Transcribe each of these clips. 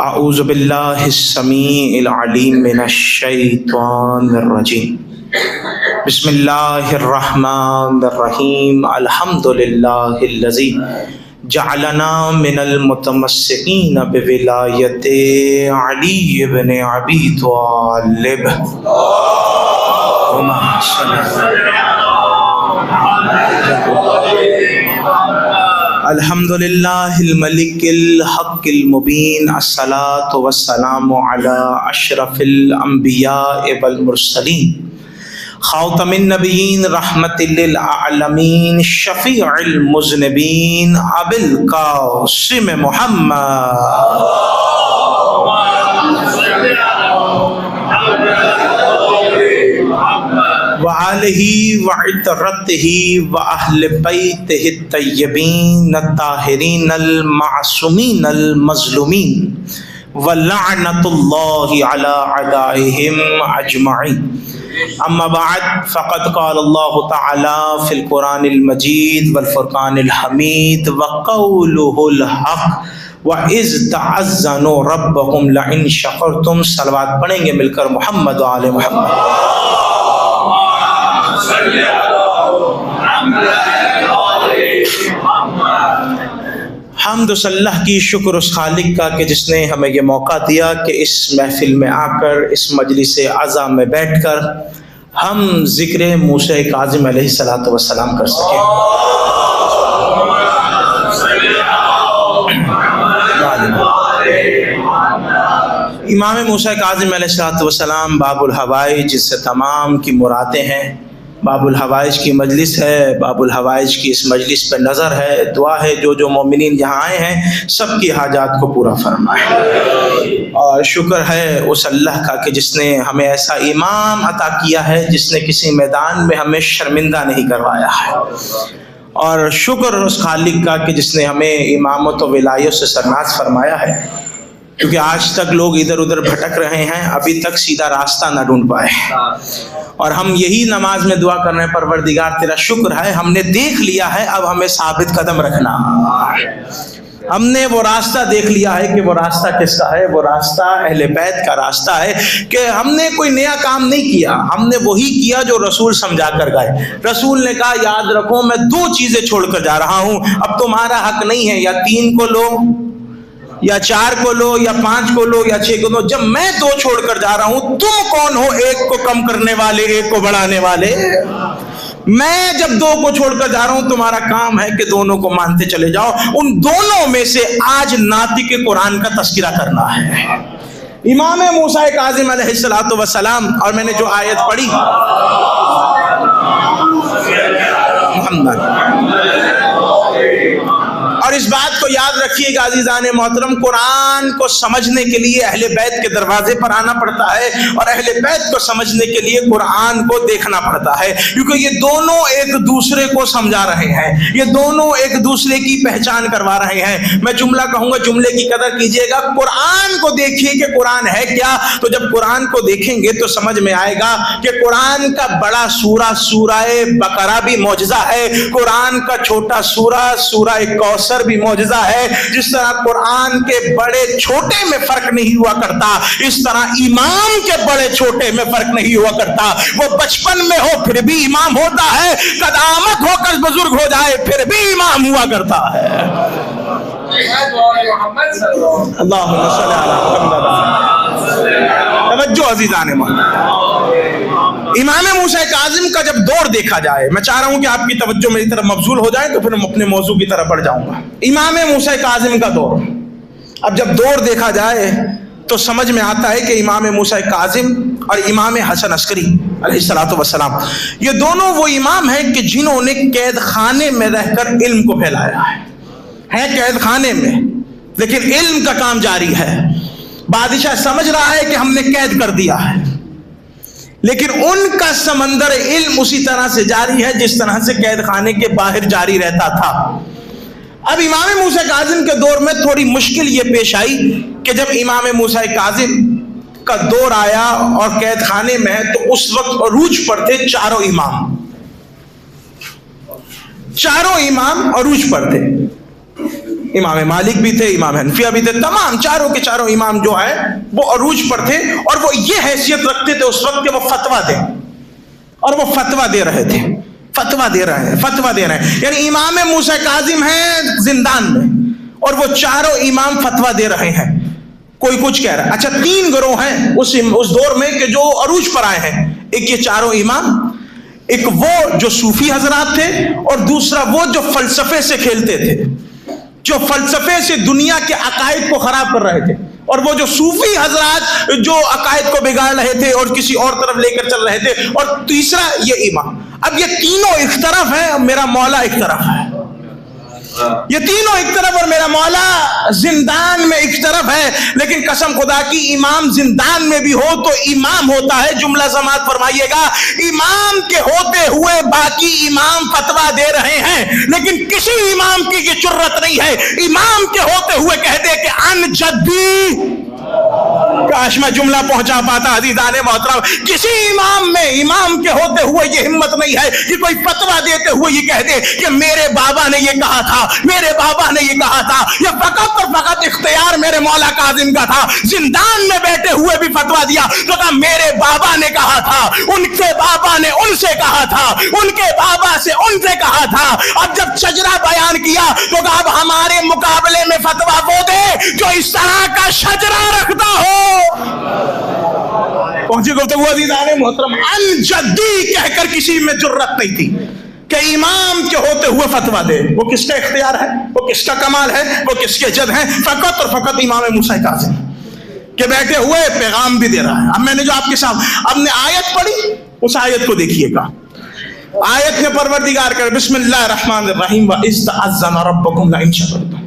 اعوذ باللہ السمیع العلیم من الشیطان الرجیم بسم اللہ الرحمن الرحیم الحمد للہ الذی جعلنا من المتمسکین بولایت علی بن ابی طالب الحمد للہ الملک الحق المبین الصلاۃ والسلام علی اشرف الانبیاء والمرسلین خاتم النبیین رحمت للعالمین شفیع المذنبین ابی القاسم محمد وآلہ وعطرتہ وأہل بیتہ الطیبین الطاہرین المعصومین المظلومین ولعنۃ اللہ علی اعدائہم اجمعین اما بعد فقد قال اللہ تعالی فی القرآن المجید والفرقان الحمید وقولہ الحق وَإِذْ تَعَزَّنُوا رَبَّكُمْ لَئِن شَكَرْتُمْ صلوات پڑھیں گے مل کر محمد و آل محمد۔ حمد صلی اللہ کی شکر اس خالق کا کہ جس نے ہمیں یہ موقع دیا کہ اس محفل میں آ کر اس مجلس اعظا میں بیٹھ کر ہم ذکر موسیٰ کاظم علیہ السلام کر سکیں۔ امام موسیٰ کاظم علیہ السلام باب الحوائج جس سے تمام کی مرادیں ہیں، باب الحوائج کی مجلس ہے، باب الحوائج کی اس مجلس پہ نظر ہے، دعا ہے جو مومنین یہاں آئے ہیں سب کی حاجات کو پورا فرمائے۔ اور شکر ہے اس اللہ کا کہ جس نے ہمیں ایسا امام عطا کیا ہے جس نے کسی میدان میں ہمیں شرمندہ نہیں کروایا ہے، اور شکر اس خالق کا کہ جس نے ہمیں امامت و ولایت سے سرناز فرمایا ہے، کیونکہ آج تک لوگ ادھر ادھر بھٹک رہے ہیں، ابھی تک سیدھا راستہ نہ ڈھونڈ پائے، اور ہم یہی نماز میں دعا کر رہے ہیں پروردگار تیرا شکر ہے ہم نے دیکھ لیا ہے، اب ہمیں ثابت قدم رکھنا۔ ہم نے وہ راستہ دیکھ لیا ہے کہ وہ راستہ کس کا ہے، وہ راستہ اہل بیت کا راستہ ہے، کہ ہم نے کوئی نیا کام نہیں کیا، ہم نے وہی کیا جو رسول سمجھا کر گئے۔ رسول نے کہا یاد رکھو میں 2 چیزیں چھوڑ کر جا رہا ہوں، اب تمہارا حق نہیں ہے یا 3 کو لو یا 4 کو لو یا 5 کو لو یا 6 کو لو، جب میں 2 چھوڑ کر جا رہا ہوں تم کون ہو 1 کو کم کرنے والے 1 کو بڑھانے والے؟ میں جب 2 کو چھوڑ کر جا رہا ہوں تمہارا کام ہے کہ دونوں کو مانتے چلے جاؤ۔ ان دونوں میں سے آج ناطق قرآن کا تذکرہ کرنا ہے، امام موسیٰ کاظم علیہ السلام، اور میں نے جو آیت پڑھی اور اس بات کو یاد رکھیے گا عزیزان محترم، قرآن کو سمجھنے کے لیے اہل بیت کے دروازے پر آنا پڑتا ہے، اور اہل بیت کو سمجھنے کے لیے قرآن کو دیکھنا پڑتا ہے، کیونکہ یہ دونوں ایک دوسرے کو سمجھا رہے ہیں، یہ دونوں ایک دوسرے کی پہچان کروا رہے ہیں۔ میں جملہ کہوں گا، جملے کی قدر کیجئے گا، قرآن کو دیکھیے کہ قرآن ہے کیا، تو جب قرآن کو دیکھیں گے تو سمجھ میں آئے گا کہ قرآن کا بڑا سورہ سورہ بقرہ بھی معجزہ ہے، قرآن کا چھوٹا سورہ کوثر بھی معجزہ ہے۔ جس طرح قرآن کے بڑے چھوٹے میں فرق نہیں ہوا کرتا، اس طرح امام کے بڑے چھوٹے میں فرق نہیں ہوا کرتا۔ وہ بچپن میں ہو پھر بھی امام ہوتا ہے، قدامت ہو کر بزرگ ہو جائے پھر بھی امام ہوا کرتا ہے۔ اللہم صلی علی محمد۔ توجہ عزیزان محمد، امام موسیٰ کاظم کا جب دور دیکھا جائے، میں چاہ رہا ہوں کہ آپ کی توجہ میری طرف مبذول ہو جائے تو پھر ہم اپنے موضوع کی طرف بڑھ جاؤں گا۔ امام موسیٰ کاظم کا دور، اب جب دور دیکھا جائے تو سمجھ میں آتا ہے کہ امام موسیٰ کاظم اور امام حسن عسکری علیہ السلام یہ دونوں وہ امام ہیں کہ جنہوں نے قید خانے میں رہ کر علم کو پھیلایا ہے قید خانے میں، لیکن علم کا کام جاری ہے۔ بادشاہ سمجھ رہا ہے کہ ہم نے قید کر دیا ہے، لیکن ان کا سمندر علم اسی طرح سے جاری ہے جس طرح سے قید خانے کے باہر جاری رہتا تھا۔ اب امام موسیٰ کاظم کے دور میں تھوڑی مشکل یہ پیش آئی کہ جب امام موسیٰ کاظم کا دور آیا اور قید خانے میں ہے تو اس وقت عروج پر تھے چاروں امام عروج پر تھے۔ امام مالک بھی تھے، امام حنفیہ بھی تھے، تمام چاروں کے چاروں امام جو ہیں وہ عروج پر تھے، اور وہ یہ حیثیت رکھتے تھے اس وقت کہ وہ فتویٰ دیں، اور وہ فتویٰ دے رہے تھے، فتویٰ دے رہے ہیں. یعنی امام موسیٰ کاظم ہیں زندان میں، اور وہ چاروں امام فتویٰ دے رہے ہیں. کوئی کچھ کہہ رہا ہے. اچھا 3 گروہ ہیں اس دور میں کہ جو عروج پر آئے ہیں. ایک یہ چاروں امام، ایک وہ جو صوفی حضرات تھے، اور دوسرا وہ جو فلسفے سے کھیلتے تھے، جو فلسفے سے دنیا کے عقائد کو خراب کر رہے تھے، اور وہ جو صوفی حضرات جو عقائد کو بگاڑ رہے تھے اور کسی اور طرف لے کر چل رہے تھے، اور تیسرا یہ امام. اب یہ تینوں ایک طرف ہیں، میرا مولا ایک طرف ہے. یہ تینوں ایک طرف اور میرا مولا زندان میں ایک طرف ہے. لیکن قسم خدا کی امام زندان میں بھی ہو تو امام ہوتا ہے. جملہ سماعت فرمائیے گا. امام کے ہوتے ہوئے باقی امام فتویٰ دے رہے ہیں، لیکن کسی امام کی یہ جرت نہیں ہے امام کے ہوتے ہوئے کہہ دے کہ ان جدی. کاش میں جملہ پہنچا پاتا عزیزان محترم. کسی امام میں امام کے ہوتے ہوئے یہ ہمت نہیں ہے کہ کوئی فتویٰ دیتے ہوئے یہ کہہ دے کہ میرے بابا نے یہ کہا تھا، میرے بابا نے یہ کہا تھا. یہ فقط اور فقط اختیار میرے مولا کاظم کا تھا. زندان میں بیٹھے ہوئے بھی فتویٰ دیا تو کہا میرے بابا نے کہا تھا، ان کے بابا نے ان سے کہا تھا، ان کے بابا سے ان سے کہا تھا. اب جب شجرہ بیان کیا تو کہا اب ہمارے مقابلے میں فتویٰ وہ دے جو اس طرح کا شجرہ رکھتا ہو. پہنچی گفتگو عزیزان محترم. ان جدی کہہ کر کسی میں جرت نہیں تھی کہ امام کے ہوتے ہوئے فتویٰ دے. وہ کس کا اختیار ہے، وہ کس کا کمال ہے، وہ کس کے جد ہیں؟ فقط اور فقط امام موسیٰ کاظم کہ بیٹھے ہوئے پیغام بھی دے رہا ہے. اب میں نے جو آپ کے سامنے اب نے آیت پڑھی، اس آیت کو دیکھیے گا. آیت میں پروردگار کر بسم اللہ الرحمن الرحیم وَإِذْ تَعَذَّنَ رَبُّكُمْ لَئِن شَكَرْتُمْ،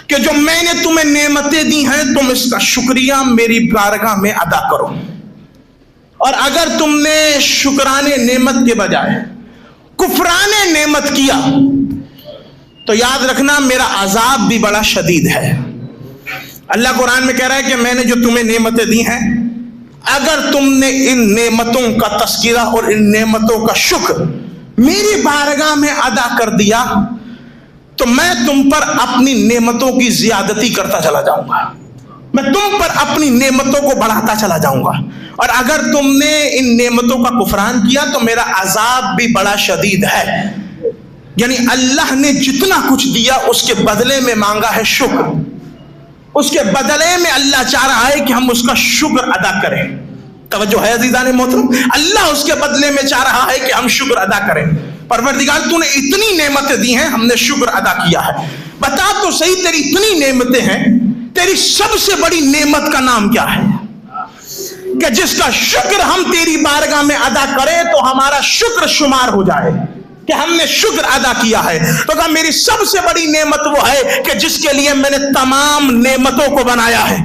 کہ جو میں نے تمہیں نعمتیں دی ہیں تم اس کا شکریہ میری بارگاہ میں ادا کرو، اور اگر تم نے شکرانے نعمت کے بجائے کفرانے نعمت کیا تو یاد رکھنا میرا عذاب بھی بڑا شدید ہے. اللہ قرآن میں کہہ رہا ہے کہ میں نے جو تمہیں نعمتیں دی ہیں، اگر تم نے ان نعمتوں کا تذکرہ اور ان نعمتوں کا شکر میری بارگاہ میں ادا کر دیا تو میں تم پر اپنی نعمتوں کی زیادتی کرتا چلا جاؤں گا، میں تم پر اپنی نعمتوں کو بڑھاتا چلا جاؤں گا. اور اگر تم نے ان نعمتوں کا کفران کیا تو میرا عذاب بھی بڑا شدید ہے. یعنی اللہ نے جتنا کچھ دیا اس کے بدلے میں مانگا ہے شکر. اس کے بدلے میں اللہ چاہ رہا ہے کہ ہم اس کا شکر ادا کریں. توجہ ہے عزیزان محترم. اللہ اس کے بدلے میں چاہ رہا ہے کہ ہم شکر ادا کریں. پروردگار تو نے اتنی نعمتیں دی ہیں، ہم نے شکر ادا کیا ہے. بتا تو صحیح تیری اتنی نعمتیں ہیں، تیری سب سے بڑی نعمت کا نام کیا ہے کہ جس کا شکر ہم تیری بارگاہ میں ادا کریں تو ہمارا شکر شمار ہو جائے کہ ہم نے شکر ادا کیا ہے. تو کہا میری سب سے بڑی نعمت وہ ہے کہ جس کے لیے میں نے تمام نعمتوں کو بنایا ہے.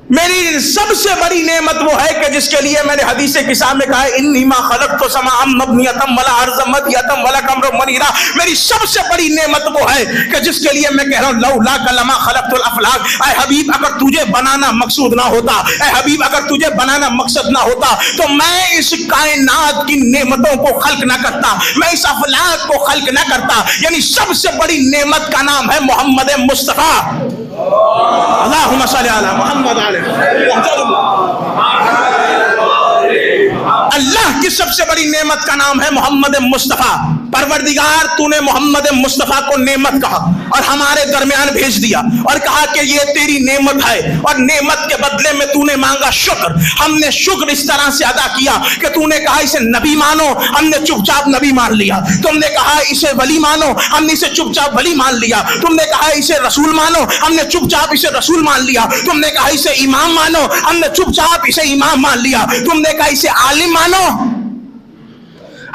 میری سب سے بڑی نعمت وہ ہے کہ جس کے لیے میں نے حدیث کسا میں کہا ہے انی ما خلقت سماء مبنیۃ ولا ارض مدیۃ ولا قمر منیرا. میری سب سے بڑی نعمت وہ ہے کہ جس کے لیے میں کہہ رہا ہوں لولاک لما خلقت الافلاک. اے حبیب اگر تجھے بنانا مقصود نہ ہوتا، اے حبیب اگر تجھے بنانا مقصد نہ ہوتا تو میں اس کائنات کی نعمتوں کو خلق نہ کرتا، میں اس افلاک کو خلق نہ کرتا. یعنی سب سے بڑی نعمت کا نام ہے محمد مصطفیٰ. اللہم صلی علی محمد علیہ. اللہ کی سب سے بڑی نعمت کا نام ہے محمد مصطفیٰ. پروردگار تو نے محمد مصطفیٰ کو نعمت کہا اور ہمارے درمیان بھیج دیا اور کہا کہ یہ تیری نعمت ہے، اور نعمت کے بدلے میں تو نے مانگا شکر. ہم نے شکر اس طرح سے ادا کیا کہ تو نے کہا اسے نبی مانو، ہم نے چپ چاپ نبی مان لیا. تم نے کہا اسے ولی مانو، ہم نے اسے چپ چاپ ولی مان لیا. تم نے کہا اسے رسول مانو، ہم نے چپ چاپ اسے رسول مان لیا. تم نے کہا اسے امام مانو، ہم نے چپ چاپ اسے امام مان لیا. تم نے کہا اسے عالم مانو،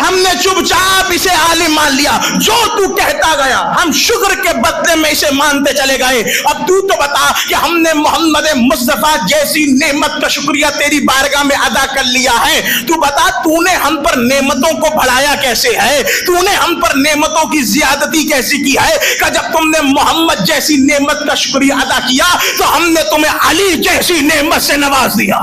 ہم نے چپ چاپ اسے عالم مان لیا. جو تو کہتا گیا ہم شکر کے بدلے میں اسے مانتے چلے گئے. اب تو بتا کہ ہم نے محمد مصطفیٰ جیسی نعمت کا شکریہ تیری بارگاہ میں ادا کر لیا ہے. تو بتا تو نے ہم پر نعمتوں کو بڑھایا کیسے ہے، تو نے ہم پر نعمتوں کی زیادتی کیسی کی ہے کہ جب تم نے محمد جیسی نعمت کا شکریہ ادا کیا تو ہم نے تمہیں علی جیسی نعمت سے نواز دیا.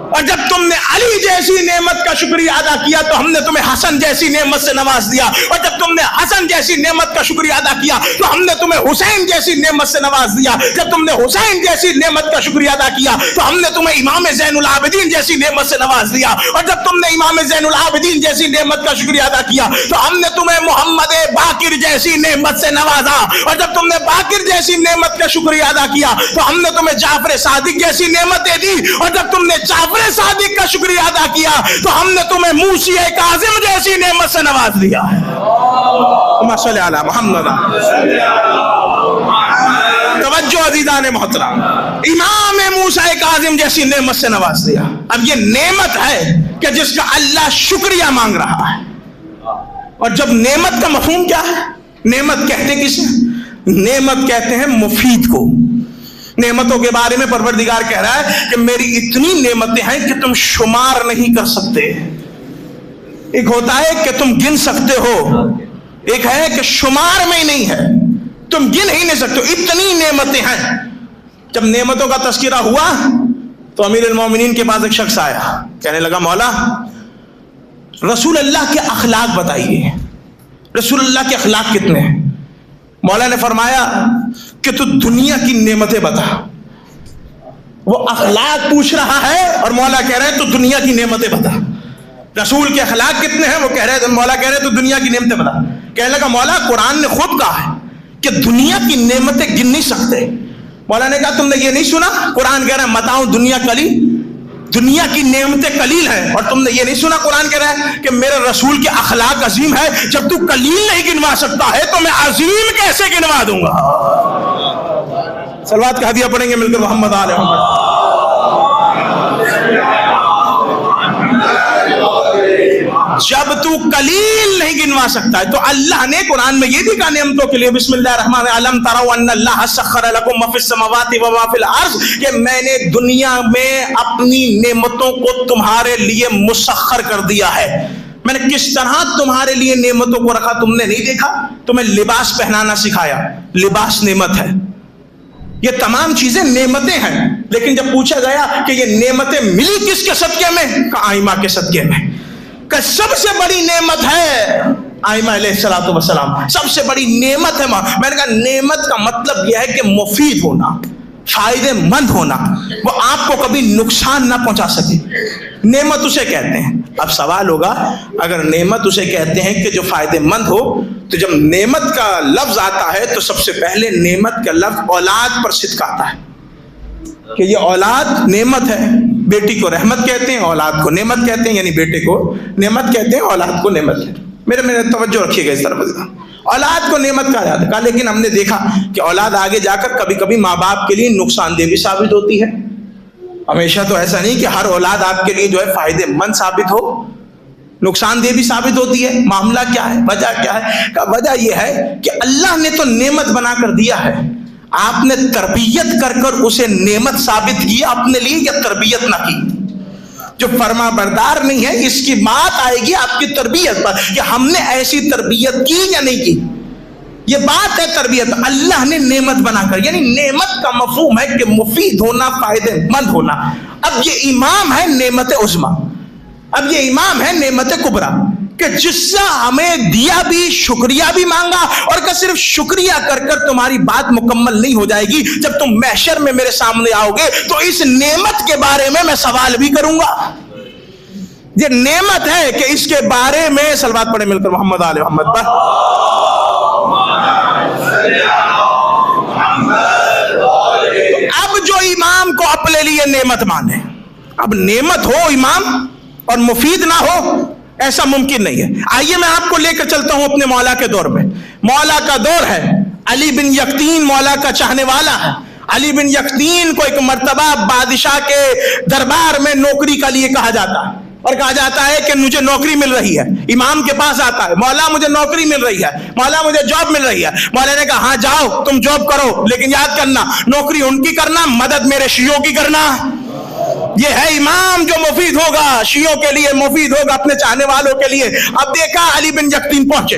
اور جب تم نے علی جیسی نعمت کا شکریہ ادا کیا تو ہم نے تمہیں حسن جیسی نعمت سے نواز دیا، اور جب تم نے حسن جیسی نعمت کا شکریہ ادا کیا تو ہم نے تمہیں حسین جیسی نعمت سے نواز دیا، جب تم نے حسین جیسی نعمت کا شکریہ ادا کیا تو ہم نے تمہیں امام زین العابدین جیسی نعمت سے نواز دیا، اور جب تم نے امام زین العابدین جیسی نعمت کا شکریہ ادا کیا تو ہم نے تمہیں محمد باقر جیسی نعمت سے نوازا، اور جب تم نے باقر جیسی نعمت کا شکریہ ادا کیا تو ہم نے تمہیں جعفر صادق جیسی نعمت دے دی، اور جب تم نے جعفر صادق کا شکریہ ادا کیا تو ہم نے تمہیں موسی کاظم جیسی نعمت سے نواز دیا ہے۔ اللہم صلی علی محمد۔ توجہ عزیزان محترم، امام موسیٰ کاظم جیسی نعمت سے نواز دیا۔ اب یہ نعمت ہے کہ جس کا اللہ شکریہ مانگ رہا ہے۔ اور جب نعمت کا مفہوم کیا ہے؟ نعمت کہتے کسے؟ نعمت کہتے ہیں مفید کو۔ نعمتوں کے بارے میں پروردگار کہہ رہا ہے کہ میری اتنی نعمتیں ہیں کہ تم شمار نہیں کر سکتے۔ ایک ہوتا ہے کہ تم گن سکتے ہو، ایک ہے کہ شمار میں ہی نہیں ہے، تم گن ہی نہیں سکتے، اتنی نعمتیں ہیں۔ جب نعمتوں کا تذکرہ ہوا تو امیر المومنین کے پاس ایک شخص آیا، کہنے لگا مولا رسول اللہ کے اخلاق بتائیے، رسول اللہ کے اخلاق کتنے ہیں؟ مولا نے فرمایا کہ تو دنیا کی نعمتیں بتا۔ وہ اخلاق پوچھ رہا ہے اور مولا کہہ رہے ہیں تو دنیا کی نعمتیں بتا۔ رسول کے اخلاق کتنے ہیں؟ وہ کہہ رہے ہیں، مولا کہہ رہے ہیں تو دنیا کی نعمتیں بتا۔ کہنے لگا مولا قرآن نے خود کہا ہے کہ دنیا کی نعمتیں گن نہیں سکتے۔ مولا نے کہا تم نے یہ نہیں سنا؟ قرآن کہہ رہا ہے متاؤں دنیا قلیل، دنیا کی نعمتیں قلیل ہیں، اور تم نے یہ نہیں سنا قرآن کہہ رہا ہے کہ میرے رسول کے اخلاق عظیم ہے؟ جب تو قلیل نہیں گنوا سکتا ہے تو میں عظیم کیسے گنوا دوں گا؟ صلوات کا ہدیہ پڑھیں گے مل کر محمد آل محمد۔ جب تو قلیل نہیں گنوا سکتا ہے تو اللہ نے قرآن میں یہ بھی کہا نعمتوں کے لیے، بسم اللہ الرحمن الرحیم، الم تروا ان اللہ سخر لکم ما فی السماوات و ما فی الارض، کہ میں نے دنیا میں اپنی نعمتوں کو تمہارے لیے مسخر کر دیا ہے۔ میں نے کس طرح تمہارے لیے نعمتوں کو رکھا تم نے نہیں دیکھا؟ تمہیں لباس پہنانا سکھایا، لباس نعمت ہے۔ یہ تمام چیزیں نعمتیں ہیں، لیکن جب پوچھا گیا کہ یہ نعمتیں ملی کس کے صدقے میں؟ کہ آئمہ کے صدقے میں۔ کہ سب سے بڑی نعمت ہے آئمہ علیہ السلام، سب سے بڑی نعمت ہے۔ میں نے کہا نعمت کا مطلب یہ ہے کہ مفید ہونا، فائدے مند ہونا، وہ آپ کو کبھی نقصان نہ پہنچا سکے، نعمت اسے کہتے ہیں۔ اب سوال ہوگا اگر نعمت اسے کہتے ہیں کہ جو فائدے مند ہو، تو جب نعمت کا لفظ آتا ہے تو سب سے پہلے نعمت کا لفظ اولاد پر صدق آتا ہے کہ یہ اولاد نعمت ہے۔ بیٹی کو رحمت کہتے ہیں، اولاد کو نعمت کہتے ہیں، یعنی بیٹے کو نعمت کہتے ہیں، اولاد کو نعمت کہتے ہیں۔ میرے توجہ رکھیے گا اس طرف، اولاد کو نعمت کہا جاتا ہے۔ کہا لیکن ہم نے دیکھا کہ اولاد آگے جا کر کبھی کبھی ماں باپ کے لیے نقصان دہ بھی ثابت ہوتی ہے۔ ہمیشہ تو ایسا نہیں کہ ہر اولاد آپ کے لیے جو ہے فائدے مند ثابت ہو، نقصان دہ بھی ثابت ہوتی ہے۔ معاملہ کیا ہے؟ وجہ کیا ہے؟ کہ وجہ یہ ہے کہ اللہ نے تو نعمت بنا کر دیا ہے، آپ نے تربیت کر کر اسے نعمت ثابت کی اپنے لیے یا تربیت نہ کی؟ جو فرما بردار نہیں ہے اس کی بات آئے گی آپ کی تربیت پر کہ ہم نے ایسی تربیت کی یا نہیں کی۔ یہ بات ہے تربیت، اللہ نے نعمت بنا کر، یعنی نعمت کا مفہوم ہے کہ مفید ہونا، فائدے مند ہونا۔ اب یہ امام ہے نعمت عظمیٰ، اب یہ امام ہے نعمت کبریٰ، کہ جس سے ہمیں دیا بھی، شکریہ بھی مانگا، اور کہ صرف شکریہ کر کر تمہاری بات مکمل نہیں ہو جائے گی۔ جب تم محشر میں میرے سامنے آؤ گے تو اس نعمت کے بارے میں میں سوال بھی کروں گا۔ یہ نعمت ہے کہ اس کے بارے میں صلوات پڑھیں مل کر محمد آل محمد پر۔ اب جو امام کو اپنے لیے نعمت مانے، اب نعمت ہو امام اور مفید نہ ہو، ایسا ممکن نہیں ہے۔ آئیے میں آپ کو لے کر چلتا ہوں اپنے مولا کے دور میں۔ مولا کا دور ہے، علی بن یقطین مولا کا چاہنے والا ہے۔ علی بن یقطین کو ایک مرتبہ بادشاہ کے دربار میں نوکری کے لیے کہا جاتا ہے، اور کہا جاتا ہے کہ مجھے نوکری مل رہی ہے۔ امام کے پاس آتا ہے، مولا مجھے نوکری مل رہی ہے، مولا مجھے جاب مل رہی ہے۔ مولا نے کہا ہاں جاؤ تم جاب کرو، لیکن یاد کرنا نوکری ان کی کرنا، مدد میرے شیعوں کی کرنا۔ یہ ہے امام جو مفید ہوگا، شیعوں کے لیے مفید ہوگا، اپنے چاہنے والوں کے لیے۔ اب دیکھا علی بن یقطین پہنچے،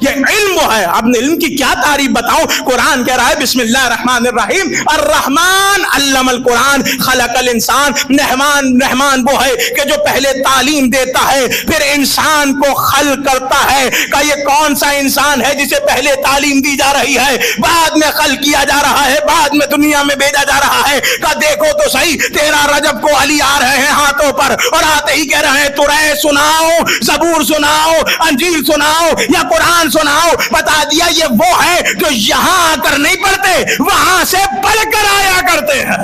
یہ علم وہ ہے. اب علم کی کیا تعریف بتاؤں؟ قرآن کہہ رہا ہے بسم اللہ الرحمن الرحیم الرحمن علم القرآن خلق الانسان. رحمان وہ ہے کہ جو پہلے تعلیم دیتا ہے پھر انسان کو خلق کرتا ہے. کہ یہ کون سا انسان ہے جسے پہلے تعلیم دی جا رہی ہے, بعد میں خلق کیا جا رہا ہے, بعد میں دنیا میں بھیجا جا رہا ہے؟ کہ دیکھو تو صحیح, 13 رجب کو علی آ رہے ہیں ہاتھوں پر اور آتے ہی کہہ رہے ہیں تورات سناؤ, زبور سناؤ, انجیل سناؤ یا قرآن سناؤ. بتا دیا یہ وہ ہے جو یہاں آ کر نہیں پڑھتے, وہاں سے پڑھ کر آیا کرتے ہیں.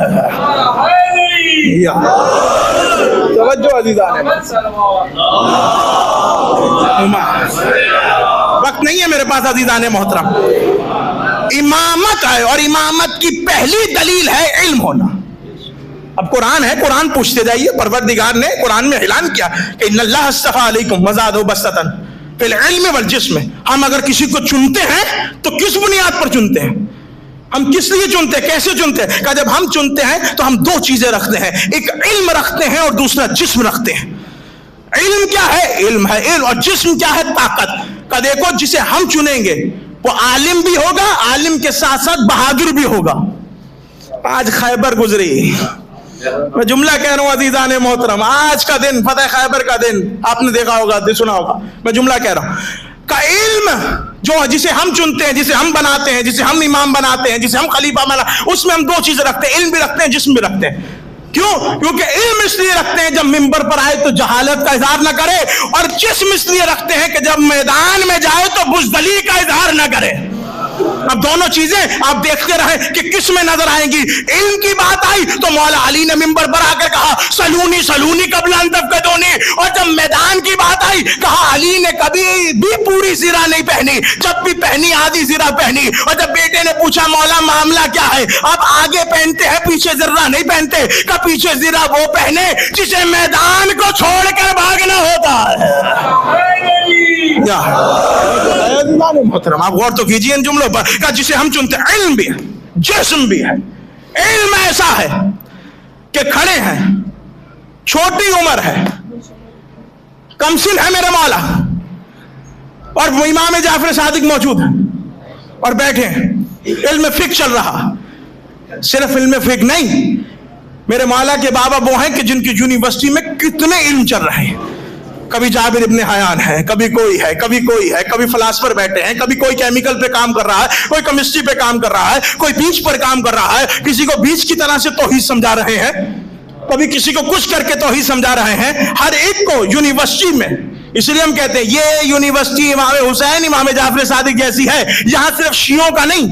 توجہ عزیزان, وقت نہیں ہے میرے پاس عزیزان محترم. امامت ہے اور امامت کی پہلی دلیل ہے علم ہونا. اب قرآن ہے, قرآن پوچھتے جائیے. پروردگار نے قرآن میں اعلان کیا کہ ان اللہ اصطفیٰ علیکم وزادہ بسطۃ فی العلم والجسم. ہم اگر کسی کو چنتے ہیں تو کس بنیاد پر چنتے ہیں؟ ہم کس لیے چنتے ہیں, کیسے چنتے ہیں؟ کہ جب ہم چنتے ہیں تو ہم 2 چیزیں رکھتے ہیں, ایک علم رکھتے ہیں اور دوسرا جسم رکھتے ہیں. علم کیا ہے؟ علم ہے علم. اور جسم کیا ہے؟ طاقت. کہ دیکھو جسے ہم چنیں گے وہ عالم بھی ہوگا, عالم کے ساتھ ساتھ بہادر بھی ہوگا. آج خیبر گزری, میں جملہ کہہ رہا ہوں عزیزان محترم, آج کا دن فتح خیبر کا دن, آپ نے دیکھا ہوگا, سنا ہوگا. میں جملہ کہہ رہا ہوں کا علم جو جسے ہم چنتے ہیں, جسے ہم بناتے ہیں, جسے ہم امام بناتے ہیں, جسے ہم خلیفہ بنا, اس میں ہم 2 چیزیں رکھتے ہیں, علم بھی رکھتے ہیں, جسم بھی رکھتے ہیں. کیوں؟ کیونکہ علم اس لیے رکھتے ہیں جب منبر پر آئے تو جہالت کا اظہار نہ کرے, اور جسم اس لیے رکھتے ہیں کہ جب میدان میں جائے تو بزدلی کا اظہار نہ کرے. اب دونوں چیزیں آپ دیکھتے رہے کہ کس میں نظر آئیں گی. علم کی بات آئی تو مولا علی نے منبر پر آ کر کہا سلونی سلونی قبل ان تفقدونی, اور جب میدان کی بات آئی کہا علی نے کبھی بھی پوری زرہ نہیں پہنی, جب بھی پہنی آدھی زرہ پہنی. اور جب بیٹے نے پوچھا مولا معاملہ کیا ہے, آپ آگے پہنتے ہیں پیچھے زرہ نہیں پہنتے, کہ پیچھے زرہ وہ پہنے جسے میدان کو چھوڑ کر بھاگنا ہوتا ہے. محترم آپ غور تو کیجیے ان جملوں پر, کہ جسے ہم چنتے ہیں علم بھی ہے, جسم بھی ہے. علم ایسا ہے کہ کھڑے ہیں, چھوٹی عمر ہے, کم سن ہے میرے مولا, اور امام جعفر صادق موجود ہیں اور بیٹھے ہیں, علم فقہ چل رہا. صرف علم فقہ نہیں, میرے مولا کے بابا وہ ہیں کہ جن کی یونیورسٹی میں کتنے علم چل رہے ہیں. کبھی جابر ابن حیان ہے, کبھی کوئی ہے, کبھی کوئی ہے, کبھی فلاسفر بیٹھے ہیں, کبھی کوئی کیمیکل پہ کام کر رہا ہے, کوئی کیمسٹری پہ کام کر رہا ہے, کوئی بیچ پر کام کر رہا ہے, کسی کو بیچ کی طرح سے توحید سمجھا رہے ہیں, کبھی کسی کو کچھ کر کے توحید سمجھا رہے ہیں. ہر ایک کو یونیورسٹی میں, اس لیے ہم کہتے ہیں یہ یونیورسٹی امام حسین امام جعفر صادق جیسی ہے, یہاں صرف شیعوں کا نہیں,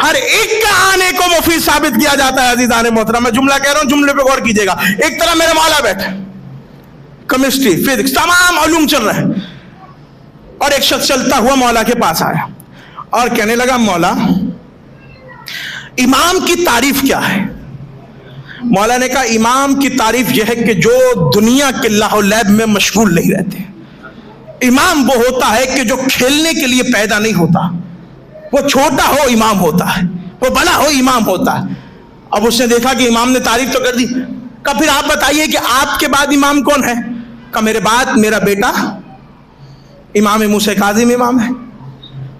ہر ایک کا آنے کو مفید ثابت کیا جاتا ہے. عزیزان محترم میں جملہ کہہ رہا ہوں, جملے پہ غور کیجیے گا. ایک طرح میرے مولا بیٹھے, کیمسٹری فزکس تمام علوم چل رہے ہیں, اور ایک شخص چلتا ہوا مولا کے پاس آیا اور کہنے لگا مولا امام کی تعریف کیا ہے؟ مولا نے کہا امام کی تعریف یہ ہے کہ جو دنیا کے لاہ و لیب میں مشغول نہیں رہتے. امام وہ ہوتا ہے کہ جو کھیلنے کے لیے پیدا نہیں ہوتا, وہ چھوٹا ہو امام ہوتا ہے, وہ بڑا ہو امام ہوتا ہے. اب اس نے دیکھا کہ امام نے تعریف تو کر دی, کہ پھر آپ بتائیے کہ آپ کے بعد امام کون ہے؟ کہ میرے بعد میرا بیٹا امام موسیٰ کاظم امام ہے.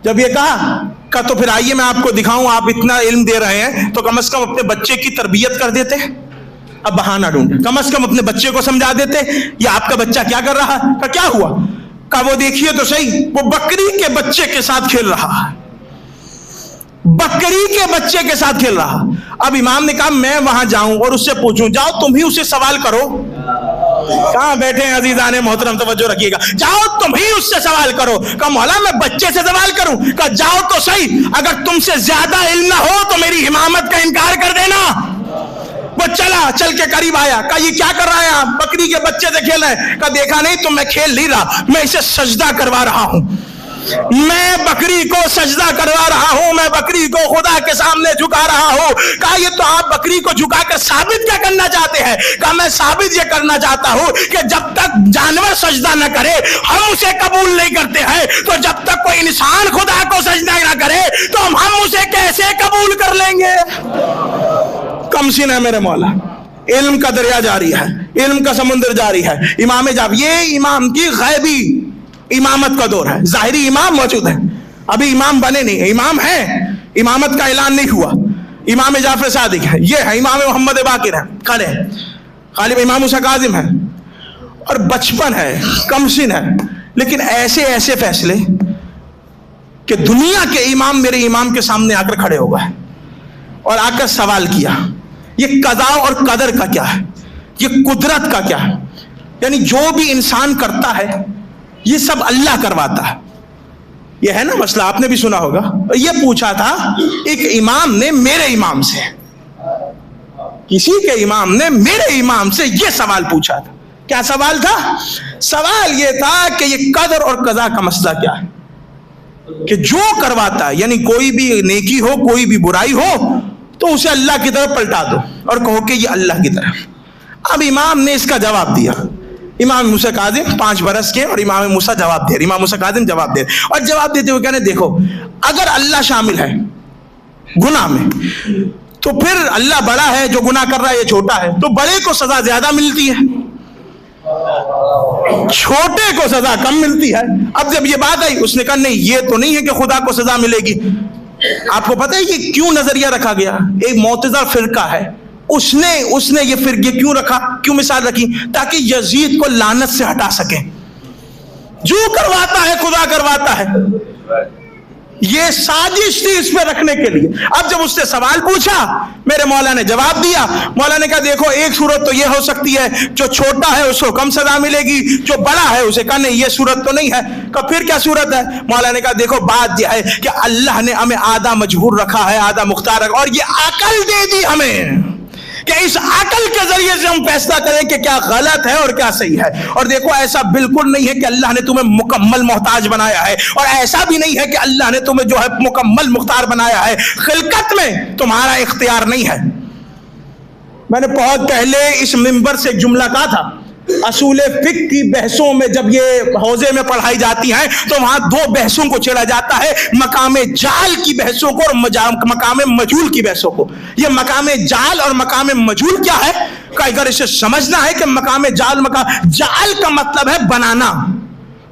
جب یہ کہا کہ تو پھر آئیے میں آپ کو دکھاؤں, آپ اتنا علم دے رہے ہیں تو کم از کم اپنے بچے کی تربیت کر دیتے. اب بہانہ ڈھونڈے, کم از کم اپنے بچے کو سمجھا دیتے. یہ آپ کا بچہ کیا کر رہا ہے؟ کہ کیا ہوا؟ کہ وہ دیکھیے تو صحیح, وہ بکری کے بچے کے ساتھ کھیل رہا ہے, بکری کے بچے کے ساتھ کھیل رہا. اب امام نے کہا میں وہاں جاؤں اور اس سے پوچھوں, جاؤ تم ہی اسے سوال کرو. کہاں بیٹھے ہیں عزیزان محترم, توجہ رکھیے گا, جاؤ تم ہی اس سے سوال کرو. کہا مولا میں بچے سے سوال کروں؟ کہا جاؤ تو صحیح, اگر تم سے زیادہ علم نہ ہو تو میری امامت کا انکار کر دینا. وہ چلا, چل کے قریب آیا, کہا یہ کیا کر رہا ہے آپ؟ بکری کے بچے سے کھیل رہے ہیں. کہا دیکھا نہیں تو میں کھیل نہیں رہا, میں اسے سجدہ کروا رہا ہوں, میں بکری کو سجدہ کروا رہا ہوں, میں بکری کو خدا کے سامنے جھکا رہا ہوں. کہا یہ تو آپ بکری کو جھکا کر ثابت کیا کرنا چاہتے ہیں؟ کہا میں ثابت یہ کرنا چاہتا ہوں کہ جب تک جانور سجدہ نہ کرے ہم اسے قبول نہیں کرتے ہیں, تو جب تک کوئی انسان خدا کو سجدہ نہ کرے تو ہم اسے کیسے قبول کر لیں گے؟ کم سن ہے میرے مولا, علم کا دریا جاری ہے, علم کا سمندر جاری ہے. امام جعفر یہ امام کی غیبی امامت کا دور ہے، ظاہری امام موجود ہے، ابھی امام بنے نہیں، امام ہے، امامت کا اعلان نہیں ہوا، امام جعفر صادق ہے، یہ ہے امام محمد باقر ہے، کھڑے ہیں، غالب امام موسیٰ کاظم ہے، اور بچپن ہے، کم سن ہے، لیکن ایسے ایسے فیصلے کہ دنیا کے امام میرے امام کے سامنے آ کر کھڑے ہو گئے اور آ کر سوال کیا، یہ قضاء اور قدر کا کیا ہے، یہ قدرت کا کیا ہے، یعنی جو بھی انسان کرتا ہے یہ سب اللہ کرواتا ہے، یہ ہے نا مسئلہ، آپ نے بھی سنا ہوگا۔ یہ پوچھا تھا ایک امام نے میرے امام سے، کسی کے امام نے میرے امام سے یہ سوال پوچھا تھا۔ کیا سوال تھا؟ سوال یہ تھا کہ یہ قدر اور قضا کا مسئلہ کیا ہے، کہ جو کرواتا ہے، یعنی کوئی بھی نیکی ہو کوئی بھی برائی ہو تو اسے اللہ کی طرف پلٹا دو اور کہو کہ یہ اللہ کی طرف۔ اب امام نے اس کا جواب دیا، امام موسیٰ کاظم 5 برس کے، اور امام موسیٰ جواب دے رہے، امام موسیٰ کاظم جواب دے رہے، اور جواب دیتے ہوئے کہنے دیکھو اگر اللہ شامل ہے گناہ میں تو پھر اللہ بڑا ہے، جو گناہ کر رہا ہے یہ چھوٹا ہے، تو بڑے کو سزا زیادہ ملتی ہے، چھوٹے کو سزا کم ملتی ہے۔ اب جب یہ بات آئی اس نے کہا نہیں، یہ تو نہیں ہے کہ خدا کو سزا ملے گی۔ آپ کو پتہ ہے یہ کیوں نظریہ رکھا گیا؟ ایک معتزلہ فرقہ ہے، اس نے یہ فرقے کیوں رکھا، کیوں مثال رکھی؟ تاکہ یزید کو لعنت سے ہٹا سکے، جو کرواتا ہے خدا کرواتا ہے، یہ سازش تھی اس پہ رکھنے کے لیے۔ اب جب اس نے سوال پوچھا میرے مولا نے جواب دیا، مولا نے کہا دیکھو ایک صورت تو یہ ہو سکتی ہے جو چھوٹا ہے اس کو کم سزا ملے گی، جو بڑا ہے اسے کہا نہیں یہ صورت تو نہیں ہے۔ کہا پھر کیا صورت ہے؟ مولا نے کہا دیکھو بات یہ ہے کہ اللہ نے ہمیں آدھا مجبور رکھا ہے آدھا مختار رکھا، اور یہ عقل دے دی ہمیں کہ اس عقل کے ذریعے سے ہم فیصلہ کریں کہ کیا غلط ہے اور کیا صحیح ہے۔ اور دیکھو ایسا بالکل نہیں ہے کہ اللہ نے تمہیں مکمل محتاج بنایا ہے، اور ایسا بھی نہیں ہے کہ اللہ نے تمہیں جو ہے مکمل مختار بنایا ہے، خلقت میں تمہارا اختیار نہیں ہے۔ میں نے بہت پہلے اس منبر سے ایک جملہ کہا تھا، اصول فقہ کی بحثوں میں جب یہ حوزے میں پڑھائی جاتی ہیں تو وہاں 2 بحثوں کو چھیڑا جاتا ہے، مقام جعل کی بحثوں کو اور مقام مجہول کی بحثوں کو۔ یہ مقام جعل اور مقام مجہول کیا ہے کہ اگر اسے سمجھنا ہے کہ مقام جعل کا مطلب ہے بنانا،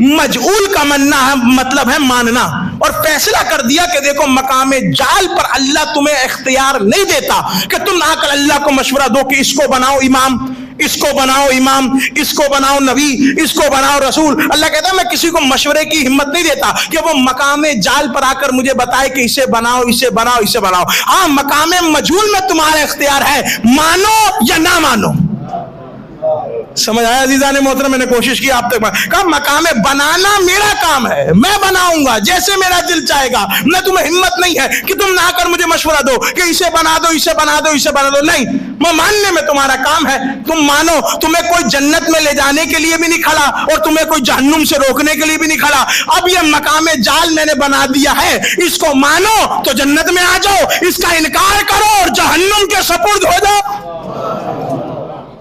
مجعول کا مطلب ہے ماننا، اور فیصلہ کر دیا کہ دیکھو مقام جعل پر اللہ تمہیں اختیار نہیں دیتا کہ تم آ کر اللہ کو مشورہ دو کہ اس کو بناؤ امام، اس کو بناؤ امام، اس کو بناؤ نبی، اس کو بناؤ رسول۔ اللہ کہتا ہے میں کسی کو مشورے کی ہمت نہیں دیتا کہ وہ مقام جعل پر آ کر مجھے بتائے کہ اسے بناؤ اسے بناؤ اسے بناؤ۔ ہاں مقام مجہول میں تمہارا اختیار ہے، مانو یا نہ مانو۔ سمجھ آیا عزیزان محترم؟ میں نے کوشش کی آپ تک کہا مقام بنانا میرا کام ہے، میں بناؤں گا جیسے میرا دل چاہے گا، میں تمہیں ہمت نہیں ہے کہ تم نہ کر مجھے مشورہ دو کہ اسے بنا دو اسے بنا دو اسے بنا دو، نہیں، میں ماننے میں تمہارا کام ہے، تم مانو۔ تمہیں کوئی جنت میں لے جانے کے لیے بھی نہیں کھڑا اور تمہیں کوئی جہنم سے روکنے کے لیے بھی نہیں کھڑا۔ اب یہ مقام جعل میں نے بنا دیا ہے، اس کو مانو تو جنت میں آ جاؤ، اس کا انکار کرو اور جہنم کے سپرد ہو جاؤ۔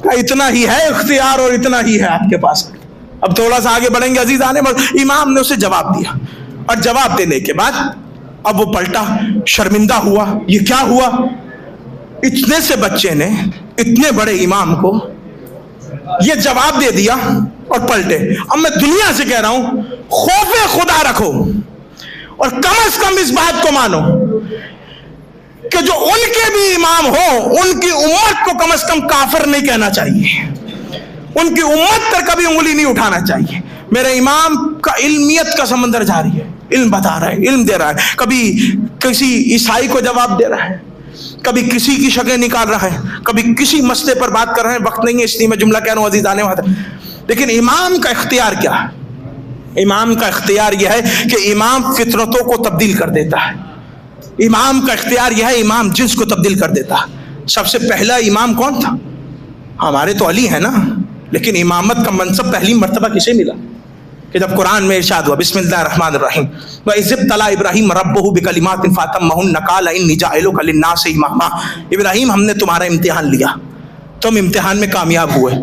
اتنا ہی ہے اختیار اور اتنا ہی ہے آپ کے پاس۔ اب تھوڑا سا آگے بڑھیں گے عزیزان، امام نے اسے جواب دیا، اور جواب دینے کے بعد اب وہ پلٹا، شرمندہ ہوا، یہ کیا ہوا؟ اتنے سے بچے نے اتنے بڑے امام کو یہ جواب دے دیا اور پلٹے۔ اب میں دنیا سے کہہ رہا ہوں خوف خدا رکھو، اور کم از کم اس بات کو مانو کہ جو ان کے بھی امام ہو ان کی امت کو کم از کم کافر نہیں کہنا چاہیے، ان کی امت پر کبھی انگلی نہیں اٹھانا چاہیے۔ میرے امام کا علمیت کا سمندر جاری ہے، علم بتا رہا ہے، علم دے رہا ہے، کبھی کسی عیسائی کو جواب دے رہا ہے، کبھی کسی کی شکلیں نکال رہا ہے، کبھی کسی مسئلے پر بات کر رہے ہیں، وقت نہیں ہے اس لیے میں جملہ کہہ رہا ہوں عزیز آنے والا۔ لیکن امام کا اختیار کیا ہے؟ امام کا اختیار یہ ہے کہ امام فطرتوں کو تبدیل کر دیتا ہے، امام کا اختیار یہ ہے امام جنس کو تبدیل کر دیتا ہے۔ سب سے پہلا امام کون تھا؟ ہمارے تو علی ہے نا، لیکن امامت کا منصب پہلی مرتبہ کسے ملا؟ کہ جب قرآن میں ارشاد ہوا بسم اللہ الرحمن الرحیم وَإِذِ ابْتَلَىٰ إِبْرَاهِيمَ رَبُّهُ بِكَلِمَاتٍ فَأَتَمَّهُنَّ قَالَ إِنِّي جَاعِلُكَ لِلنَّاسِ إِمَامًا، ابراہیم ہم نے تمہارا امتحان لیا، تم امتحان میں کامیاب ہوئے،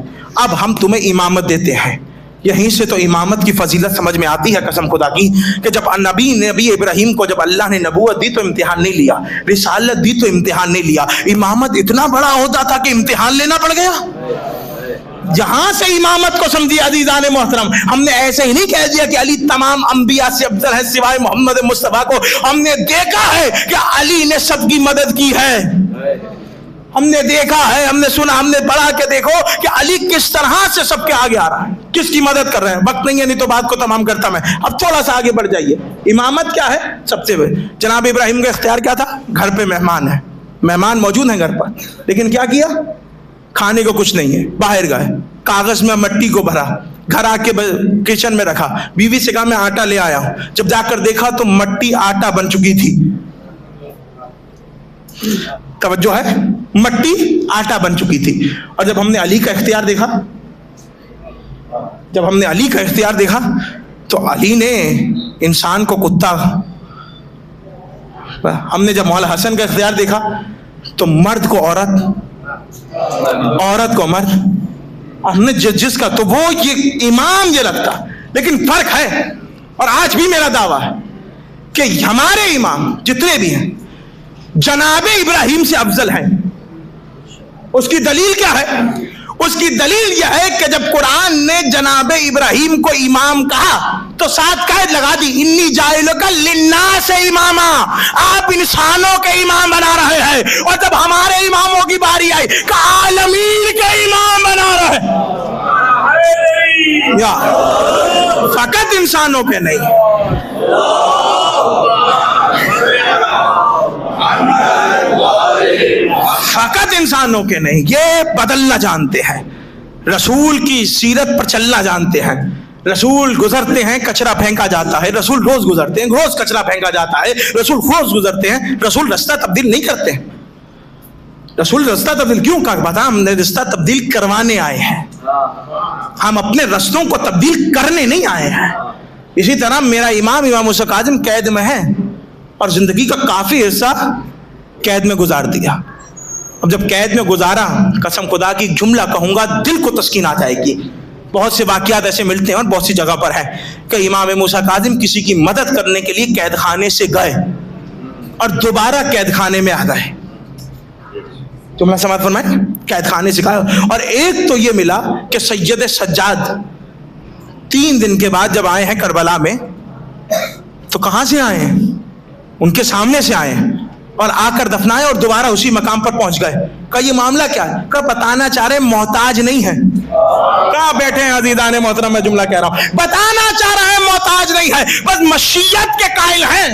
اب ہم تمہیں امامت دیتے ہیں۔ یہیں سے تو امامت کی فضیلت سمجھ میں آتی ہے قسم خدا کی، کہ جب نبی ابراہیم کو جب اللہ نے نبوت دی تو امتحان نہیں لیا، رسالت دی تو امتحان نہیں لیا، امامت اتنا بڑا عہدہ تھا کہ امتحان لینا پڑ گیا۔ یہاں سے امامت کو سمجھیے عزیزان محترم. ہم نے ایسے ہی نہیں کہہ دیا کہ علی تمام انبیاء سے افضل ہے سوائے محمد مصطفیٰ کو. ہم نے دیکھا ہے کہ علی نے سب کی مدد کی ہے. ہم نے دیکھا ہے, ہم نے سنا, ہم نے پڑھا کہ دیکھو کہ علی کس طرح سے سب کے آگے آ رہا ہے, کس کی مدد کر رہے ہیں. وقت نہیں ہے, نہیں تو بات کو تمام کرتا میں. اب تھوڑا سا آگے بڑھ جائیے. امامت کیا ہے؟ سب سے بڑی جناب ابراہیم کا اختیار کیا تھا؟ گھر پہ مہمان ہے, مہمان موجود ہیں گھر پر, لیکن کیا کیا؟ کھانے کو کچھ نہیں ہے, باہر گئے, کاغذ میں مٹی کو بھرا, گھر آ کے کچن میں رکھا, بیوی سے کہا میں آٹا لے آیا ہوں. جب جا کر دیکھا تو مٹی آٹا بن چکی تھی. توجہ ہے, مٹی آٹا بن چکی تھی. اور جب ہم نے علی کا اختیار دیکھا, جب ہم نے علی کا اختیار دیکھا تو علی نے انسان کو کتا, ہم نے جب مولا حسن کا اختیار دیکھا تو مرد کو عورت, عورت کو مرد, ہم نے جس کا تو وہ یہ امام یہ لگتا. لیکن فرق ہے, اور آج بھی میرا دعویٰ ہے کہ ہمارے امام جتنے بھی ہیں جناب ابراہیم سے افضل ہیں. اس کی دلیل کیا ہے؟ اس کی دلیل یہ ہے کہ جب قرآن نے جناب ابراہیم کو امام کہا تو ساتھ قید لگا دی, انی جاعلک للناس اماما, آپ انسانوں کے امام بنا رہے ہیں. اور جب ہمارے اماموں کی باری آئی کہ عالمین کے امام بنا رہے, یا فقط انسانوں کے نہیں, فقط انسانوں کے نہیں, یہ بدلنا جانتے ہیں, رسول کی سیرت پر چلنا جانتے ہیں. رسول گزرتے ہیں کچرا پھینکا جاتا ہے, رسول روز گزرتے ہیں روز کچرا پھینکا جاتا ہے, رسول روز گزرتے ہیں, رسول رستہ تبدیل نہیں کرتے. رسول رستہ تبدیل کیوں کہا؟ بتا, ہم نے رستہ تبدیل کروانے آئے ہیں, ہم اپنے رستوں کو تبدیل کرنے نہیں آئے ہیں. اسی طرح میرا امام موسیٰ کاظم قید میں ہے اور زندگی کا کافی حصہ قید میں گزار دیا. اب جب قید میں گزارا, قسم خدا کی جملہ کہوں گا دل کو تسکین آ جائے گی. بہت سے واقعات ایسے ملتے ہیں اور بہت سی جگہ پر ہے کہ امام موسیٰ کاظم کسی کی مدد کرنے کے لیے قید خانے سے گئے اور دوبارہ قید خانے میں آ گئے. جملہ سماعت فرمائیں, قید خانے سے گئے. اور ایک تو یہ ملا کہ سید سجاد 3 دن کے بعد جب آئے ہیں کربلا میں, تو کہاں سے آئے ہیں؟ ان کے سامنے سے آئے ہیں اور آ کر دفنائے اور دوبارہ اسی مقام پر پہنچ گئے. کہا یہ معاملہ کیا ہے؟ کہا بتانا چاہ رہے محتاج نہیں ہے. کہاں بیٹھے ہیں عزیزان محترم, میں جملہ کہہ رہا ہوں, بتانا چاہ رہے ہیں محتاج نہیں ہے, بس مشیت کے قائل ہیں,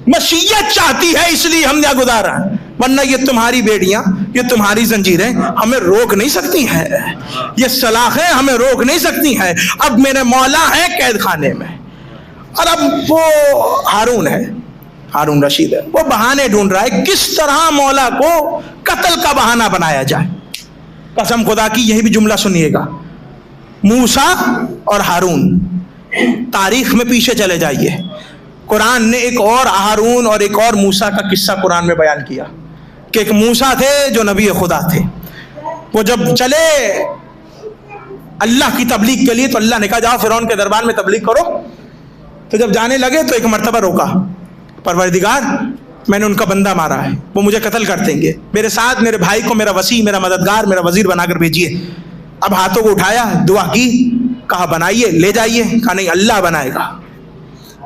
مشیت چاہتی ہے اس لیے ہم نے گزارا, ورنہ یہ تمہاری بیڑیاں, یہ تمہاری زنجیریں ہمیں روک نہیں سکتی ہیں, یہ سلاخیں ہمیں روک نہیں سکتی ہیں. اب میرے مولا ہیں قید خانے میں, اور اب وہ ہارون ہے, ہارون رشید ہے, وہ بہانے ڈھونڈ رہا ہے کس طرح مولا کو قتل کا بہانہ بنایا جائے. قسم خدا کی یہی بھی جملہ سنیے گا, موسیٰ اور ہارون, تاریخ میں پیچھے چلے جائیے, قرآن نے ایک اور ہارون اور ایک اور موسیٰ کا قصہ قرآن میں بیان کیا کہ ایک موسیٰ تھے جو نبی خدا تھے. وہ جب چلے اللہ کی تبلیغ کے لیے تو اللہ نے کہا جاؤ فرعون کے دربار میں تبلیغ کرو. تو جب جانے لگے تو ایک مرتبہ روکا, پروردگار میں نے ان کا بندہ مارا ہے, وہ مجھے قتل کر دیں گے, میرے ساتھ میرے بھائی کو میرا وسیع, میرا مددگار, میرا وزیر بنا کر بھیجیے. اب ہاتھوں کو اٹھایا, دعا کی, کہا بنائیے لے جائیے. کہا نہیں, اللہ بنائے گا,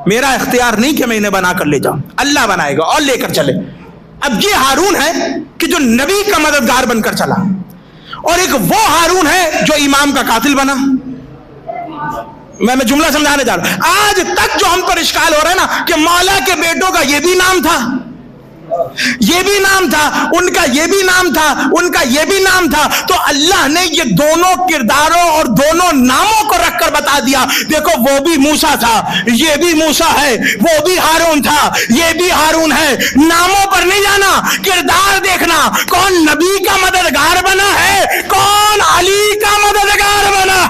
میرا اختیار نہیں کہ میں انہیں بنا کر لے جاؤں, اللہ بنائے گا, اور لے کر چلے. اب یہ ہارون ہے کہ جو نبی کا مددگار بن کر چلا, اور ایک وہ ہارون ہے جو امام کا قاتل بنا. میں جملہ سمجھانے جا رہا ہوں. آج تک جو ہم پر اشکال ہو رہا ہے نا کہ مولا کے بیٹوں کا یہ بھی نام تھا, یہ بھی نام تھا, ان کا یہ بھی نام تھا, ان کا یہ بھی نام تھا, تو اللہ نے یہ دونوں کرداروں اور دونوں ناموں کو رکھ کر بتا دیا دیکھو وہ بھی موسیٰ تھا, یہ بھی موسیٰ ہے, وہ بھی ہارون تھا, یہ بھی ہارون ہے. ناموں پر نہیں جانا, کردار دیکھنا, کون نبی کا مددگار بنا ہے, کون علی کا مددگار بنا.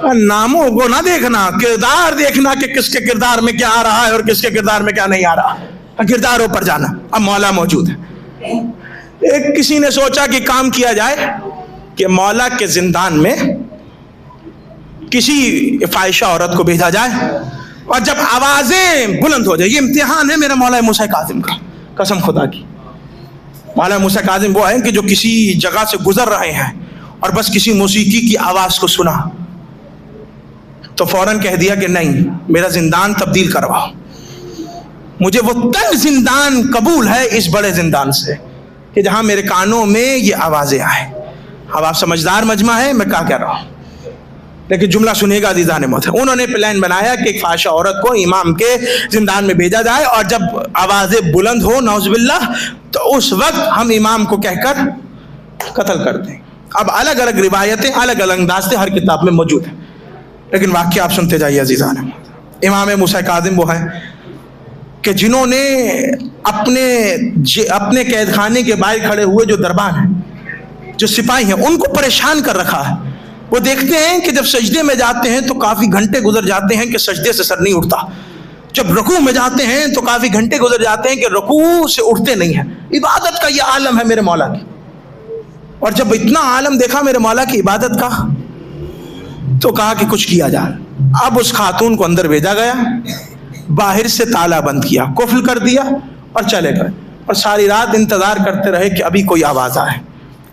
ناموں کو نہ دیکھنا, کردار دیکھنا کہ کس کے کردار میں کیا آ رہا ہے اور کس کے کردار میں کیا نہیں آ رہا. کرداروں پر جانا. اب مولا موجود ہے. ایک کسی نے سوچا کہ کام کیا جائے کہ مولا کے زندان میں کسی فاحشہ عورت کو بھیجا جائے اور جب آوازیں بلند ہو جائے, یہ امتحان ہے میرے مولا موسیٰ کاظم کا, قسم خدا کی, مولانا موسیٰ کاظم وہ ہیں کہ جو کسی جگہ سے گزر رہے ہیں اور بس کسی موسیقی کی آواز کو سنا تو فوراً کہہ دیا کہ نہیں، میرا زندان تبدیل کرواؤ، مجھے وہ تنگ زندان قبول ہے اس بڑے زندان سے کہ جہاں میرے کانوں میں یہ آوازیں آئیں۔ اب آپ سمجھدار مجمع ہے، میں کیا کہہ رہا ہوں، لیکن جملہ سنیے گا عزیزان محترم۔ انہوں نے پلان بنایا کہ ایک فاحشہ عورت کو امام کے زندان میں بھیجا جائے، اور جب آوازیں بلند ہو نعوذ باللہ تو اس وقت ہم امام کو کہہ کر قتل کر دیں۔ اب الگ الگ روایتیں، الگ الگ انداز ہر کتاب میں موجود ہیں، لیکن واقعہ آپ سنتے جائیے عزیزان محترم۔ امام موسیٰ کاظم وہ ہیں کہ جنہوں نے اپنے قید خانے کے باہر کھڑے ہوئے جو دربان ہیں، جو سپاہی ہیں، ان کو پریشان کر رکھا ہے۔ وہ دیکھتے ہیں کہ جب سجدے میں جاتے ہیں تو کافی گھنٹے گزر جاتے ہیں کہ سجدے سے سر نہیں اٹھتا، جب رکوع میں جاتے ہیں تو کافی گھنٹے گزر جاتے ہیں کہ رکوع سے اٹھتے نہیں ہیں۔ عبادت کا یہ عالم ہے میرے مولا کی، اور جب اتنا عالم دیکھا میرے مولا کی عبادت کا تو کہا کہ کچھ کیا جائے۔ اب اس خاتون کو اندر بھیجا گیا، باہر سے تالا بند کیا، قفل کر دیا اور چلے گئے، اور ساری رات انتظار کرتے رہے کہ ابھی کوئی آواز آئے،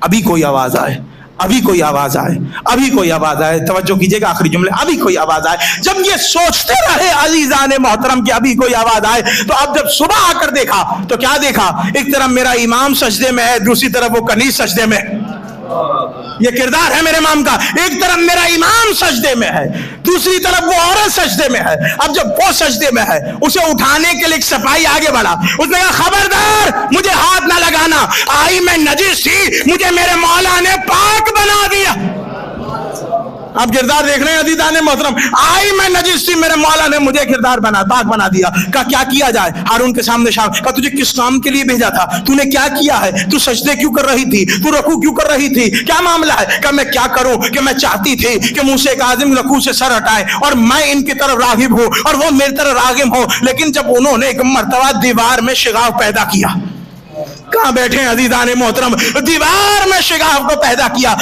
ابھی کوئی آواز آئے، ابھی کوئی آواز آئے، ابھی کوئی آواز آئے۔ توجہ کیجئے گا آخری جملے، ابھی کوئی آواز آئے۔ جب یہ سوچتے رہے عزیزان محترم کہ ابھی کوئی آواز آئے، تو اب جب صبح آ کر دیکھا تو کیا دیکھا؟ ایک طرف میرا امام سجدے میں ہے، دوسری طرف وہ کنیز سجدے میں۔ یہ کردار ہے میرے امام کا، ایک طرف میرا امام سجدے میں ہے، دوسری طرف وہ عورت سجدے میں ہے۔ اب جب وہ سجدے میں ہے، اسے اٹھانے کے لیے ایک سپاہی آگے بڑھا، اس نے کہا خبردار مجھے ہاتھ نہ لگانا، آئی میں نجس تھی، مجھے میرے مولا نے پاک بنا دیا۔ آپ کردار دیکھ رہے ہیں عزیزان محترم، آئی میں نجس تھی، میرے مولا نے مجھے کردار پاک بنا دیا۔ کہا کیا کیا جائے؟ ہارون کے سامنے شام، کہا تجھے کس کام کے لیے بھیجا تھا؟ تو نے کیا کیا ہے؟ تو سجدے کیوں کر رہی تھی؟ تو رکوع کیوں کر رہی تھی؟ کیا معاملہ ہے؟ کہا میں کیا کروں کہ میں چاہتی تھی کہ موسیٰ کاظم رکوع سے سر ہٹائے اور میں ان کی طرف راغب ہوں اور وہ میری طرف راغب ہوں، لیکن جب انہوں نے ایک مرتبہ دیوار میں شگاف پیدا کیا، کہاں بیٹھے ہیں عزیزان محترم، دیوار میں شگاف کو پیدا کیا،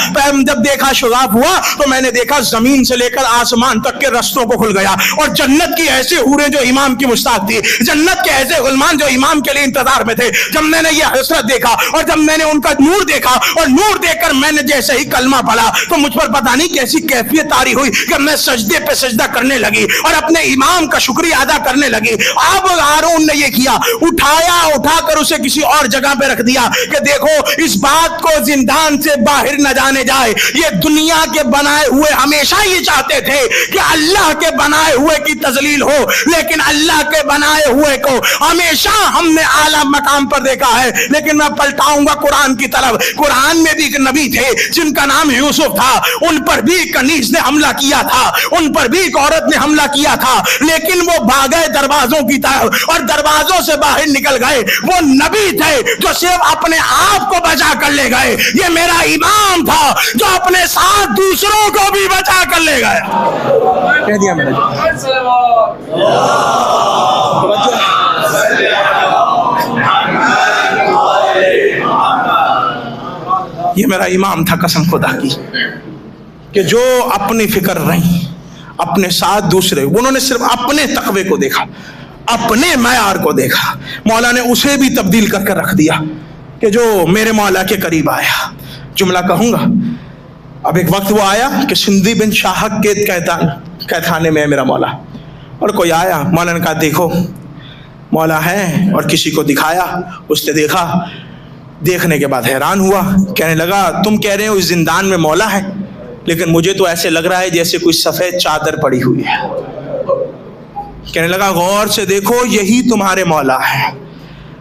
جب دیکھا شگاف ہوا تو میں نے دیکھا زمین سے لے کر آسمان تک کے رستوں کو کھل گیا، اور جنت کی ایسے حوریں جو امام کی مشتاق تھی، جنت کے ایسے غلمان جو امام کے لیے انتظار میں تھے، جب میں نے یہ حسرت دیکھا اور جب میں نے ان کا نور دیکھا، اور نور دیکھ کر میں نے جیسے ہی کلمہ پڑھا تو مجھ پر پتہ نہیں کیسی کیفیت طاری ہوئی کہ میں سجدے پہ سجدہ کرنے لگی اور اپنے امام کا شکریہ ادا کرنے لگی۔ اب ہارون نے یہ کیا، اٹھا کر اسے کسی اور جگہ پہ رکھ دیا کہ دیکھو اس بات کو زندان سے باہر نہ جانے جائے۔ یہ دنیا کے بنائے ہوئے ہمیشہ یہ چاہتے تھے کہ اللہ کے بنائے ہوئے کی تذلیل ہو، لیکن اللہ کے بنائے ہوئے کو ہمیشہ ہم نے اعلیٰ مقام پر دیکھا ہے۔ لیکن میں پلٹاؤں گا قرآن کی طرف، قرآن میں بھی ایک نبی تھے جن کا نام یوسف تھا، ان پر بھی کنیز نے حملہ کیا تھا، ان پر بھی ایک عورت نے حملہ کیا تھا، لیکن وہ بھاگے دروازوں کی طرف اور دروازوں سے باہر نکل گئے۔ وہ نبی تھے جو صرف اپنے آپ کو بچا کر لے گئے، یہ میرا امام تھا جو اپنے ساتھ دوسروں کو بھی بچا کر لے گئے۔ کہہ دیا میں نے، یہ میرا امام تھا قسم خدا کی، کہ جو اپنی فکر رہی، اپنے ساتھ دوسرے، انہوں نے صرف اپنے تقوی کو دیکھا، اپنے معیار کو دیکھا، مولا نے اسے بھی تبدیل کر کے رکھ دیا کہ جو میرے مولا کے قریب آیا۔ جملہ کہوں گا، اب ایک وقت وہ آیا کہ سندھی بن شاہک کے قید خانے میں ہے میرا مولا، اور کوئی آیا، مولا نے کہا دیکھو مولا ہے، اور کسی کو دکھایا، اس نے دیکھا، دیکھنے کے بعد حیران ہوا، کہنے لگا تم کہہ رہے ہو اس زندان میں مولا ہے، لیکن مجھے تو ایسے لگ رہا ہے جیسے کوئی سفید چادر پڑی ہوئی ہے۔ کہنے لگا غور سے دیکھو یہی تمہارے مولا ہے۔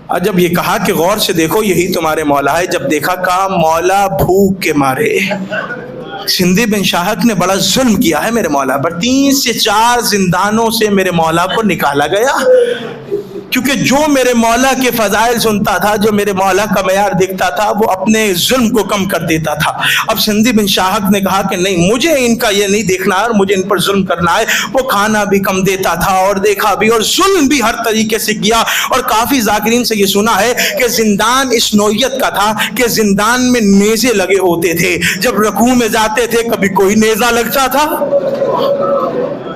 اور جب یہ کہا کہ غور سے دیکھو یہی تمہارے مولا ہے، جب دیکھا کہا مولا بھوک کے مارے، سندھی بن شاہک نے بڑا ظلم کیا ہے میرے مولا پر، 3 سے 4 زندانوں سے میرے مولا کو نکالا گیا، کیونکہ جو میرے مولا کے فضائل سنتا تھا، جو میرے مولا کا معیار دیکھتا تھا، وہ اپنے ظلم کو کم کر دیتا تھا۔ اب سندھی بن شاہک نے کہا کہ نہیں، مجھے ان کا یہ نہیں دیکھنا ہے اور مجھے ان پر ظلم کرنا ہے۔ وہ کھانا بھی کم دیتا تھا اور دیکھا بھی اور ظلم بھی ہر طریقے سے کیا، اور کافی ذاکرین سے یہ سنا ہے کہ زندان اس نوعیت کا تھا کہ زندان میں نیزے لگے ہوتے تھے، جب رکوع میں جاتے تھے کبھی کوئی نیزہ لگتا تھا،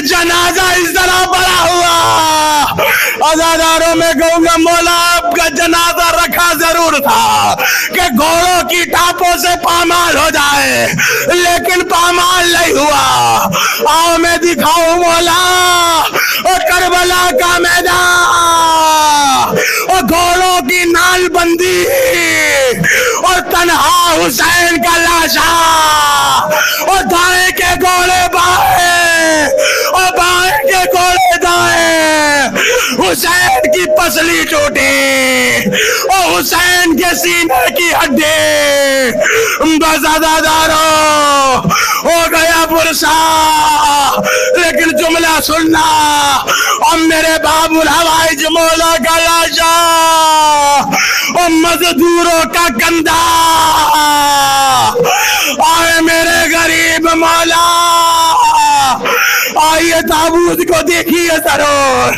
جنازہ اس طرح پڑا ہوا، عزاداروں میں کہوں گا مولا آپ کا جنازہ رکھا ضرور تھا کہ گھوڑوں کی ٹاپوں سے پامال ہو جائے، لیکن پامال نہیں ہوا۔ آؤ میں دکھاؤں مولا اور کربلا کا میدان اور گھوڑوں کی نال بندی اور تنہا حسین کا لاشا اور دائیں کے گھوڑے بائیں اور بائیں کے گھوڑے دائیں، حسین کی پسلی ٹوٹی اور حسین کے سینے کی ہڈی، بس عزادارو ہو گیا برسا۔ لیکن جملہ سننا، اور میرے باب الحوائج مولا کا لاشا اور مزدوروں کا کندھا، آئے میرے غریب مولا، آئیے تابوت کو دیکھیے ضرور،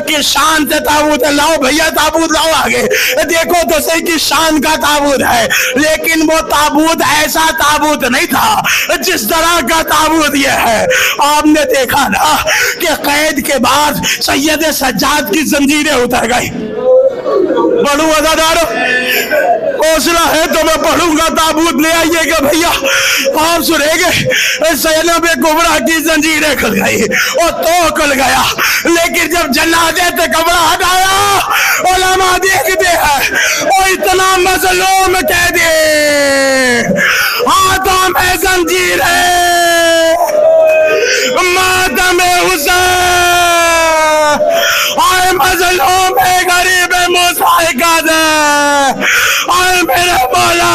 کس شان سے تابوت ہے۔ لاؤ بھیا تابوت لاؤ آگے، دیکھو تو صحیح کس شان کا تابوت ہے۔ لیکن وہ تابوت ایسا تابوت نہیں تھا جس طرح کا تابوت یہ ہے۔ آپ نے دیکھا نا کہ قید کے بعد سید سجاد کی زنجیریں اتر گئی۔ پڑھوں عزادارو، حوصلہ ہے تو میں پڑھوں گا، تابوت لے آئیے گا بھیا، آپ سنیں گے زینب کبریٰ کی زنجیریں کھل گئی اور تو کھل گیا۔ لیکن جب جنازے سے کپڑا ہٹایا، علماء دیکھتے ہیں اور اتنا مظلوم قیدی ہاتھوں میں زنجیریں، ماتم حسین، آئے مظلوم غریب موسیٰ کا دے، آئے میرے مولا